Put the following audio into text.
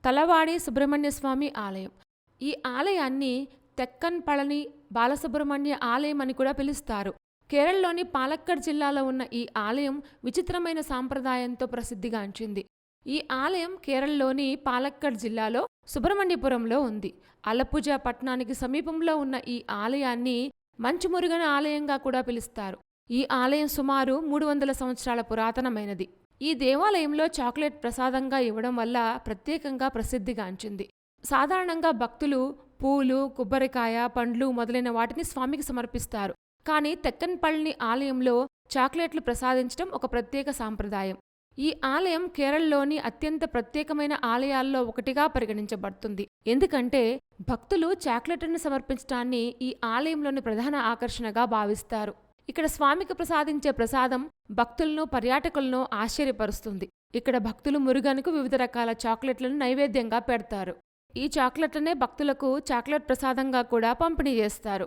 తలవాడి సుబ్రహ్మణ్య స్వామి ఆలయం. ఈ ఆలయాన్ని తెక్కన్ పళని బాలసుబ్రహ్మణ్య ఆలయం అని కూడా పిలుస్తారు. కేరళలోని పాలక్కడ్ జిల్లాలో ఉన్న ఈ ఆలయం విచిత్రమైన సాంప్రదాయంతో ప్రసిద్ధిగాంచింది. ఈ ఆలయం కేరళలోని పాలక్కడ్ జిల్లాలో సుబ్రహ్మణ్యపురంలో ఉంది. అలప్పుజ పట్టణానికి సమీపంలో ఉన్న ఈ ఆలయాన్ని మంచుమురుగన ఆలయంగా కూడా పిలుస్తారు. ఈ ఆలయం సుమారు 300 సంవత్సరాల పురాతనమైనది. ఈ దేవాలయంలో చాక్లెట్ ప్రసాదంగా ఇవ్వడం వల్ల ప్రత్యేకంగా ప్రసిద్ధిగాంచింది. సాధారణంగా భక్తులు పూలు, కొబ్బరికాయ, పండ్లు మొదలైన వాటిని స్వామికి సమర్పిస్తారు. కానీ తెక్కన్పళని ఆలయంలో చాక్లెట్లు ప్రసాదించడం ఒక ప్రత్యేక సాంప్రదాయం. ఈ ఆలయం కేరళలోని అత్యంత ప్రత్యేకమైన ఆలయాల్లో ఒకటిగా పరిగణించబడుతుంది. ఎందుకంటే భక్తులు చాక్లెట్ను సమర్పించడాన్ని ఈ ఆలయంలోని ప్రధాన ఆకర్షణగా భావిస్తారు. ఇక్కడ స్వామికి ప్రసాదించే ప్రసాదం భక్తులను, పర్యాటకులను ఆశ్చర్యపరుస్తుంది. ఇక్కడ భక్తులు మురుగన్కు వివిధ రకాల చాక్లెట్లను నైవేద్యంగా పెడతారు. ఈ చాక్లెట్లనే భక్తులకు చాక్లెట్ ప్రసాదంగా కూడా పంపిణీ చేస్తారు.